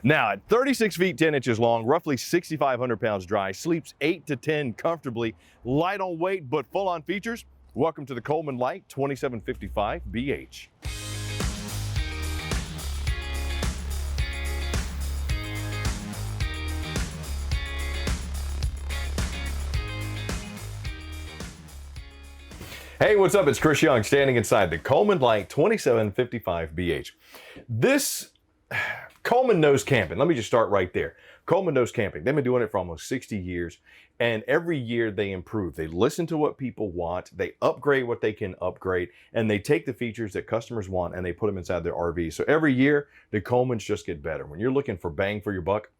Now, at 36 feet 10 inches long, roughly 6,500 pounds dry, sleeps 8 to 10 comfortably, light on weight but full on features. Welcome to the Coleman Light 2755 BH. Hey, what's up? It's Chris Young standing inside the Coleman Light 2755 BH. This Coleman knows camping. Let me just start right there. Coleman knows camping. They've been doing it for almost 60 years, and every year they improve. They listen to what people want, they upgrade what they can upgrade, and they take the features that customers want and they put them inside their RV. So every year, the Colemans just get better. When you're looking for bang for your buck,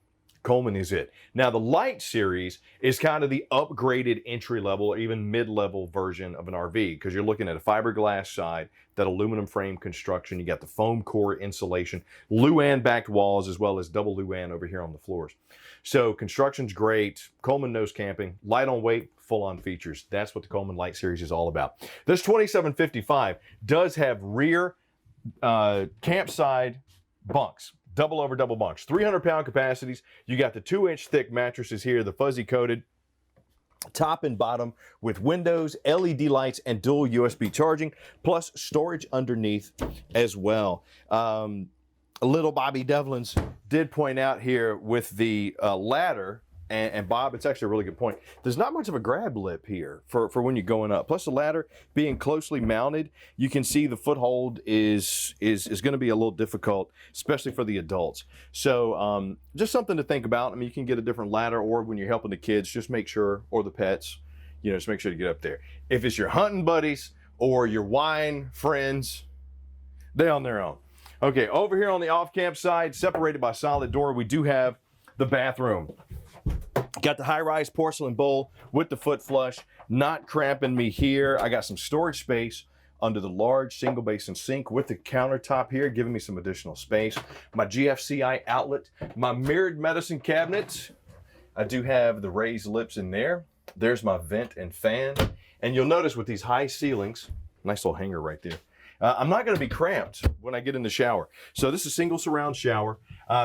Coleman is it. Now, the Light series is kind of the upgraded entry-level or even mid-level version of an RV, because you're looking at a fiberglass side, that aluminum frame construction, you got the foam core insulation, Luan-backed walls, as well as double Luan over here on the floors. So construction's great. Coleman knows camping. Light on weight, full-on features. That's what the Coleman Light series is all about. This 2755 does have rear campside bunks. Double over double bunks, 300-pound capacities. You got the 2-inch thick mattresses here, the fuzzy coated top and bottom with windows, LED lights, and dual USB charging, plus storage underneath as well. Little Bobby Devlins did point out here with the ladder, and Bob, it's actually a really good point. There's not much of a grab lip here for when you're going up. Plus the ladder being closely mounted, you can see the foothold is going to be a little difficult, especially for the adults. So just something to think about. I mean, you can get a different ladder, or when you're helping the kids, just make sure, or the pets, you know, just make sure to get up there. If it's your hunting buddies or your wine friends, they're on their own. Okay, over here on the off-camp side, separated by solid door, we do have the bathroom. Got the high-rise porcelain bowl with the foot flush, not cramping me here. I got some storage space under the large single basin sink with the countertop here, giving me some additional space. My GFCI outlet, my mirrored medicine cabinet. I do have the raised lips in there. There's my vent and fan. And you'll notice with these high ceilings, nice little hanger right there, I'm not going to be cramped when I get in the shower. So this is a single surround shower.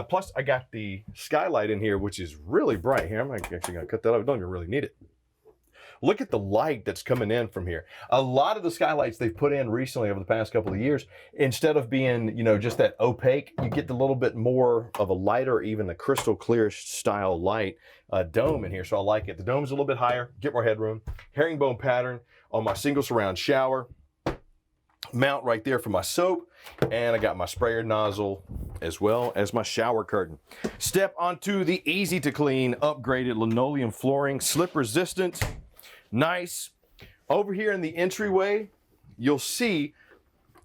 Plus, I got the Skylight in here, which is really bright. Here, I'm actually going to cut that out. I don't even really need it. Look at the light that's coming in from here. A lot of the Skylights they've put in recently over the past couple of years, instead of being, you know, just that opaque, you get a little bit more of a lighter, even a crystal clear style light dome in here. So I like it. The dome's a little bit higher, get more headroom. Herringbone pattern on my single surround shower. Mount right there for my soap, and I got my sprayer nozzle as well as my shower curtain. Step onto the easy to clean upgraded linoleum flooring, slip resistant, nice. Over here in the entryway, you'll see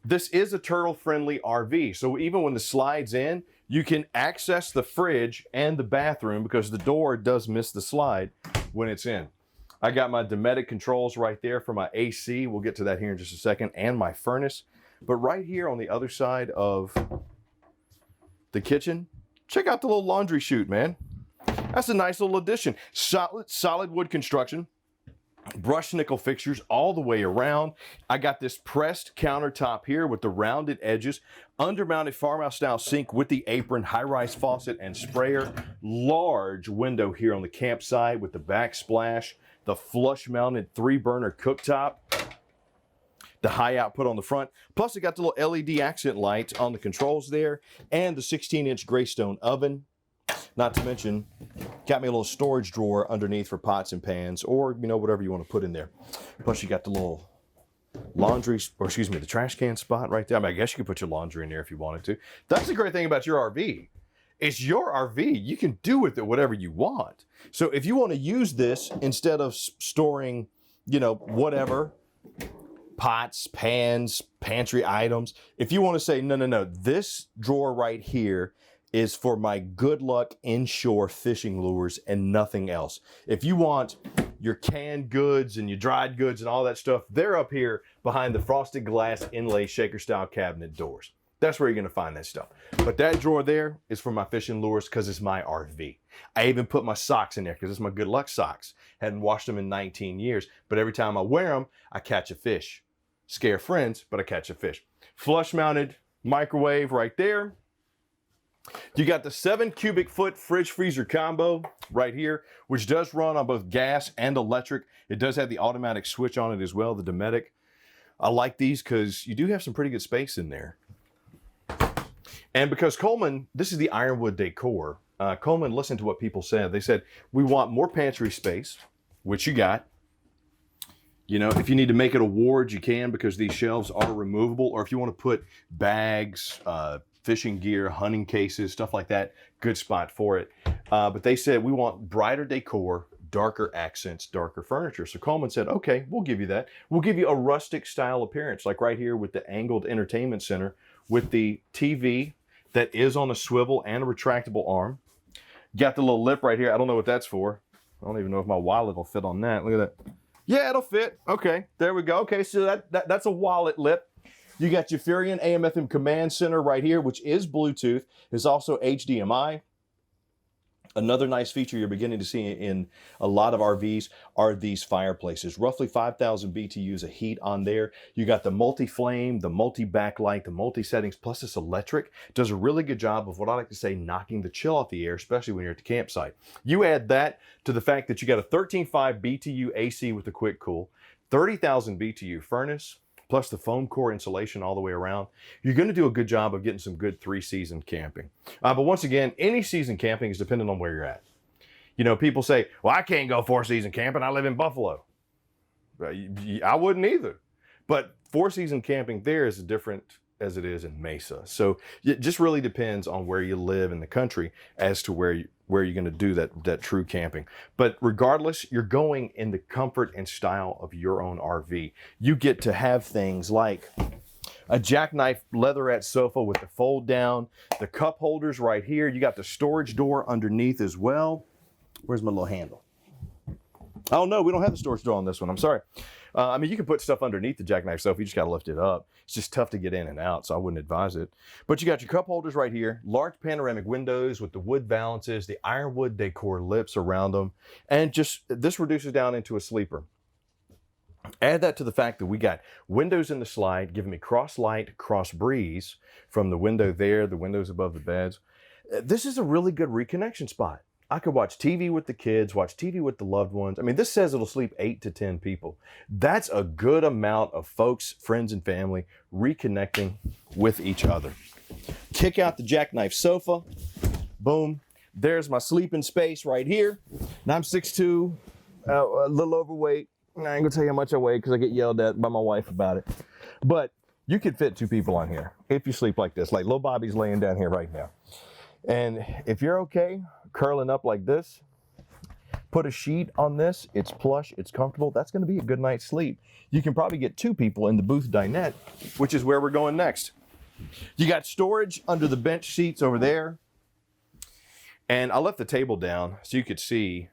this is a turtle friendly RV, so even when the slides in, you can access the fridge and the bathroom because the door does miss the slide when it's in. I got my Dinette controls right there for my AC. We'll get to that here in just a second, and my furnace. But right here on the other side of the kitchen, check out the little laundry chute, man. That's a nice little addition. Solid wood construction, brushed nickel fixtures all the way around. I got this pressed countertop here with the rounded edges, undermounted farmhouse style sink with the apron, high-rise faucet and sprayer, large window here on the campsite with the backsplash, the flush-mounted 3-burner cooktop, the high output on the front. Plus, I got the little LED accent lights on the controls there, and the 16-inch Greystone oven. Not to mention, got me a little storage drawer underneath for pots and pans, or, you know, whatever you want to put in there. Plus, you got the little laundry, or excuse me, the trash can spot right there. I mean, I guess you could put your laundry in there if you wanted to. That's the great thing about your RV. It's your RV. You can do with it whatever you want. So if you want to use this instead of storing, you know, whatever, pots, pans, pantry items, if you want to say, no, this drawer right here is for my good luck inshore fishing lures and nothing else. If you want your canned goods and your dried goods and all that stuff, they're up here behind the frosted glass inlay shaker style cabinet doors. That's where you're going to find that stuff. But that drawer there is for my fishing lures because it's my RV. I even put my socks in there because it's my good luck socks. Hadn't washed them in 19 years, but every time I wear them, I catch a fish. Scare friends, but I catch a fish. Flush mounted microwave right there. You got the 7 cubic foot fridge freezer combo right here, which does run on both gas and electric. It does have the automatic switch on it as well, the Dometic. I like these because you do have some pretty good space in there. And because Coleman, this is the ironwood decor. Coleman listened to what people said. They said, we want more pantry space, which you got. You know, if you need to make it a ward, you can, because these shelves are removable. Or if you want to put bags, fishing gear, hunting cases, stuff like that, good spot for it. But they said, we want brighter decor, darker accents, darker furniture. So Coleman said, okay, we'll give you that. We'll give you a rustic style appearance, like right here with the angled entertainment center with the TV that is on a swivel and a retractable arm. Got the little lip right here. I don't know what that's for. I don't even know if my wallet will fit on that. Look at that. Yeah, it'll fit. Okay, there we go. Okay, so that's a wallet lip. You got your Furion AM/FM command center right here, which is Bluetooth. It's also HDMI. Another nice feature you're beginning to see in a lot of RVs are these fireplaces. Roughly 5,000 BTUs of heat on there. You got the multi-flame, the multi-backlight, the multi-settings, plus this electric. Does a really good job of what I like to say, knocking the chill off the air, especially when you're at the campsite. You add that to the fact that you got a 13.5 BTU AC with a quick cool, 30,000 BTU furnace, plus the foam core insulation all the way around, you're going to do a good job of getting some good 3-season camping. But once again, any season camping is dependent on where you're at. You know, people say, well, I can't go 4-season camping. I live in Buffalo. I wouldn't either. But 4-season camping there is different as it is in Mesa. So it just really depends on where you live in the country as to where you're going to do that true camping. But regardless, you're going in the comfort and style of your own RV. You get to have things like a jackknife leatherette sofa with the fold down, the cup holders right here. You got the storage door underneath as well. Where's my little handle? Oh no, we don't have the storage door on this one. I'm sorry. I mean, you can put stuff underneath the jackknife sofa. You just got to lift it up. It's just tough to get in and out, so I wouldn't advise it. But you got your cup holders right here, large panoramic windows with the wood valances, the ironwood decor lips around them, and just this reduces down into a sleeper. Add that to the fact that we got windows in the slide, giving me cross light, cross breeze from the window there, the windows above the beds. This is a really good reconnection spot. I could watch TV with the kids, watch TV with the loved ones. I mean, this says it'll sleep 8 to 10 people. That's a good amount of folks, friends, and family reconnecting with each other. Kick out the jackknife sofa. Boom. There's my sleeping space right here. Now I'm 6'2", a little overweight. I ain't gonna tell you how much I weigh because I get yelled at by my wife about it. But you could fit 2 people on here if you sleep like this. Like Lil Bobby's laying down here right now. And if you're okay curling up like this, put a sheet on this. It's plush, it's comfortable. That's going to be a good night's sleep. You can probably get 2 people in the booth dinette, which is where we're going next. You got storage under the bench seats over there. And I left the table down so you could see.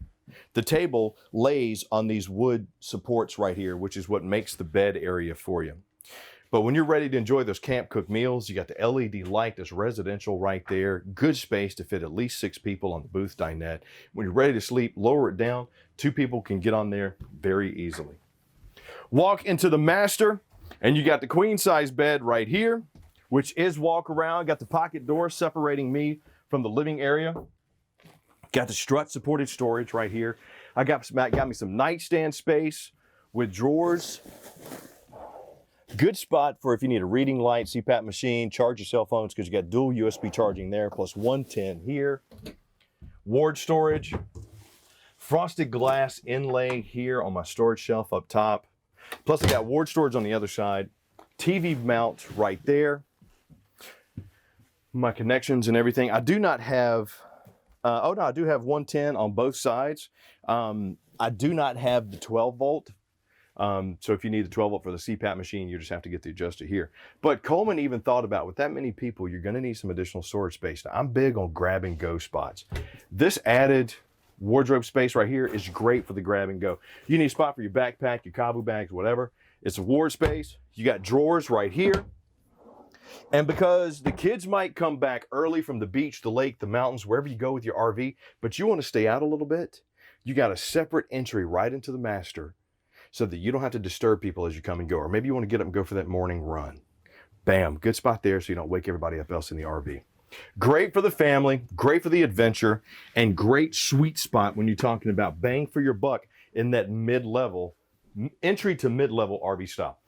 The table lays on these wood supports right here, which is what makes the bed area for you. But when you're ready to enjoy those camp cooked meals, you got the LED light that's residential right there. Good space to fit at least 6 people on the booth dinette. When you're ready to sleep, lower it down. 2 people can get on there very easily. Walk into the master, and you got the queen size bed right here, which is walk around. Got the pocket door separating me from the living area. Got the strut supported storage right here. I got me some nightstand space with drawers. Good spot for if you need a reading light, CPAP machine, charge your cell phones because you got dual USB charging there, plus 110 here. Ward storage. Frosted glass inlay here on my storage shelf up top. Plus I got ward storage on the other side. TV mount right there. My connections and everything. I do not have, I do have 110 on both sides. I do not have the 12 volt. So if you need the 12 volt for the CPAP machine, you just have to get the adjuster here. But Coleman even thought about, with that many people, you're going to need some additional storage space. Now, I'm big on grab and go spots. This added wardrobe space right here is great for the grab and go. You need a spot for your backpack, your kabu bags, whatever. It's a ward space. You got drawers right here. And because the kids might come back early from the beach, the lake, the mountains, wherever you go with your RV, but you want to stay out a little bit, you got a separate entry right into the master, so that you don't have to disturb people as you come and go. Or maybe you want to get up and go for that morning run. Bam, good spot there so you don't wake everybody up else in the RV. Great for the family, great for the adventure, and great sweet spot when you're talking about bang for your buck in that mid-level, entry to mid-level RV style.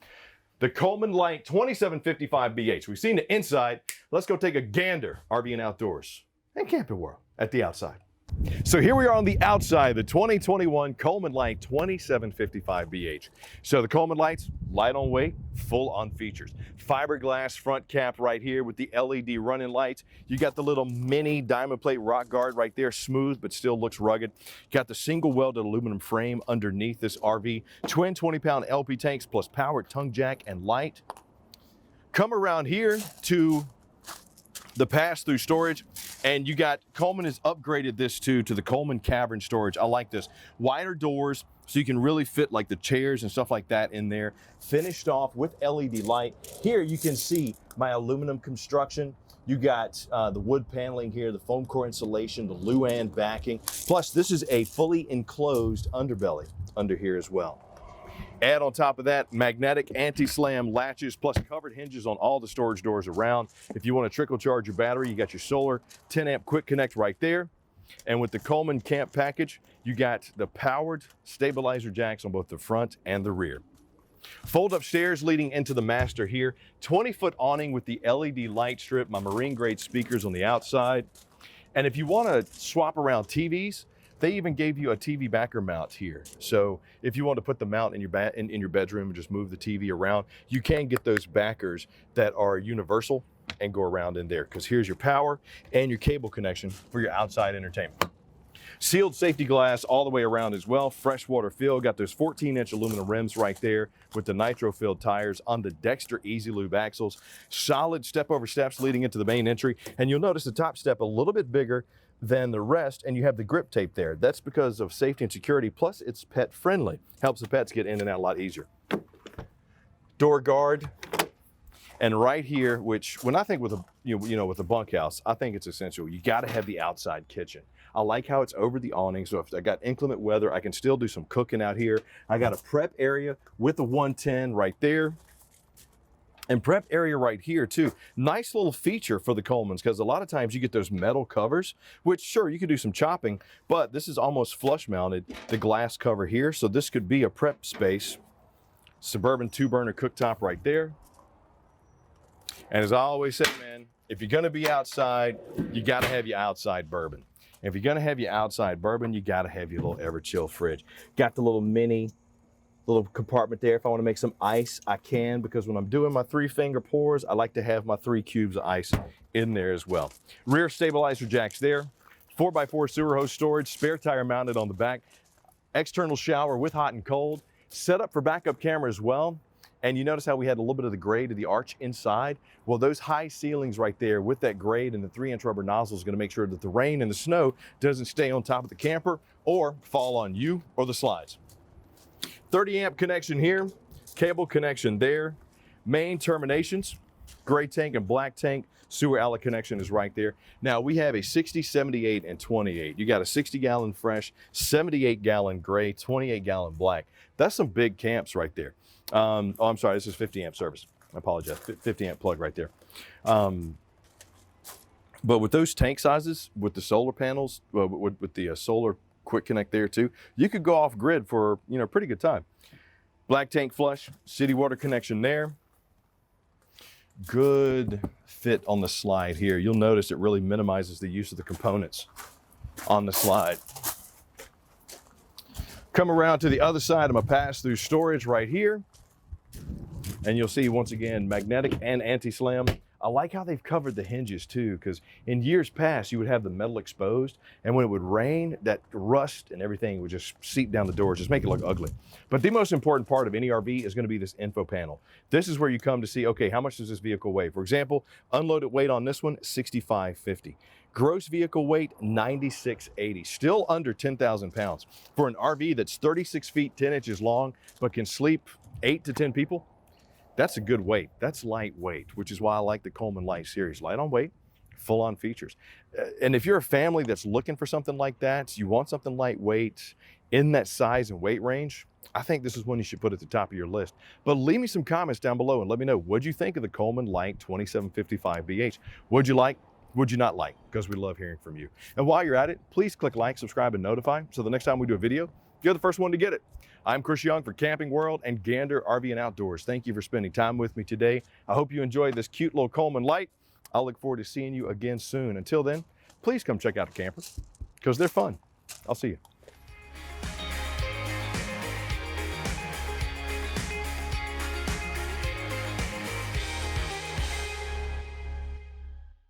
The Coleman Light 2755 BH. We've seen the inside. Let's go take a gander, RV and Outdoors and Camping World at the outside. So here we are on the outside, the 2021 Coleman Light 2755 BH. So the Coleman Lights, light on weight, full on features. Fiberglass front cap right here with the LED running lights. You got the little mini diamond plate rock guard right there, smooth but still looks rugged. Got the single welded aluminum frame underneath this RV. Twin 20-pound LP tanks plus powered tongue jack and light. Come around here to the pass-through storage, and you got, Coleman has upgraded this to the Coleman Cavern storage. I like this. Wider doors, so you can really fit like the chairs and stuff like that in there. Finished off with LED light. Here you can see my aluminum construction. You got the wood paneling here, the foam core insulation, the Luan backing. Plus, this is a fully enclosed underbelly under here as well. Add on top of that, magnetic anti-slam latches plus covered hinges on all the storage doors around. If you want to trickle charge your battery, you got your solar 10 amp quick connect right there. And with the Coleman camp package, you got the powered stabilizer jacks on both the front and the rear. Fold up stairs leading into the master here. 20-foot awning with the LED light strip, my marine grade speakers on the outside. And if you want to swap around TVs, they even gave you a TV backer mount here. So if you want to put the mount in your bedroom and just move the TV around, you can get those backers that are universal and go around in there, because here's your power and your cable connection for your outside entertainment. Sealed safety glass all the way around as well. Freshwater fill, got those 14-inch aluminum rims right there with the nitro-filled tires on the Dexter Easy Lube axles. Solid step-over steps leading into the main entry. And you'll notice the top step a little bit bigger than the rest, and you have the grip tape there. That's because of safety and security, plus it's pet friendly. Helps the pets get in and out a lot easier. Door guard, and right here, which when I think with a with a bunkhouse, I think it's essential. You got to have the outside kitchen. I like how it's over the awning, so if I got inclement weather, I can still do some cooking out here. I got a prep area with the 110 right there. And prep area right here too. Nice little feature for the Colemans, because a lot of times you get those metal covers, which sure, you could do some chopping, but this is almost flush mounted, the glass cover here. So this could be a prep space. Suburban 2-burner cooktop right there. And as I always say, man, if you're gonna be outside, you gotta have your outside bourbon. If you're gonna have your outside bourbon, you gotta have your little Everchill fridge. Got the little mini little compartment there. If I want to make some ice, I can, because when I'm doing my 3-finger pours, I like to have my 3 cubes of ice in there as well. Rear stabilizer jacks there, 4x4 sewer hose storage, spare tire mounted on the back, external shower with hot and cold, set up for backup camera as well. And you notice how we had a little bit of the grade of the arch inside? Well, those high ceilings right there with that grade and the 3-inch rubber nozzle is going to make sure that the rain and the snow doesn't stay on top of the camper or fall on you or the slides. 30 amp connection here, cable connection there, main terminations, gray tank and black tank, sewer outlet connection is right there. Now we have a 60, 78, and 28. You got a 60-gallon fresh, 78-gallon gray, 28-gallon black. That's some big camps right there. Oh, I'm sorry, this is 50 amp service. I apologize, 50 amp plug right there. But with those tank sizes, with the solar panels, with the solar quick connect there too, you could go off grid for a pretty good time. Black tank flush, city water connection there. Good fit on the slide here. You'll notice it really minimizes the use of the components on the slide. Come around to the other side of my pass-through storage right here, and you'll see once again magnetic and anti-slam. I like how they've covered the hinges too, because in years past you would have the metal exposed, and when it would rain, that rust and everything would just seep down the doors, just make it look ugly. But the most important part of any RV is going to be this info panel. This is where you come to see, okay, how much does this vehicle weigh? For example, unloaded weight on this one, 6,550. Gross vehicle weight, 9,680, still under 10,000 pounds. For an RV that's 36 feet, 10 inches long, but can sleep 8 to 10 people, that's a good weight. That's lightweight, which is why I like the Coleman Light series. Light on weight, full on features. And if you're a family that's looking for something like that, you want something lightweight in that size and weight range, I think this is one you should put at the top of your list. But leave me some comments down below and let me know, what'd you think of the Coleman Light 2755 BH? What'd you like? would you not like? Because we love hearing from you. And while you're at it, please click like, subscribe, and notify, so the next time we do a video, you're the first one to get it. I'm Chris Young for Camping World and Gander RV and Outdoors. Thank you for spending time with me today. I hope you enjoyed this cute little Coleman Light. I'll look forward to seeing you again soon. Until then, please come check out a camper, because they're fun. I'll see you.